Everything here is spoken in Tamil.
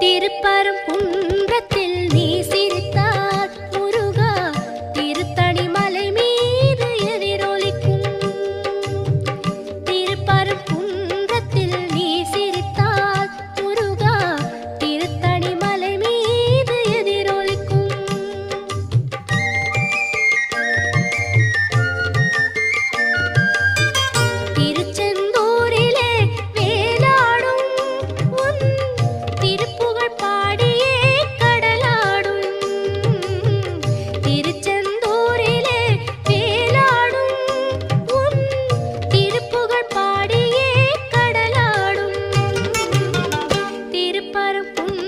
திருப்பரங்குன்றத்தில் நீ சிரித்தால் முருகா திருத்தணி மலை மீது எதிரொலிக்கும். திருப்பரங்குன்றத்தில் நீ சிரித்தால் முருகா திருத்தணி மலை மீது எதிரொலிக்கும். திருச்செந்தூரிலே வேலாடும் உன் திருப்புகழ் பாடியே கடலாடும். திருச்செந்தூரிலே வேலாடும் உன் திருப்புகழ் பாடியே கடலாடும். திருப்பரங்குன்றத்தில்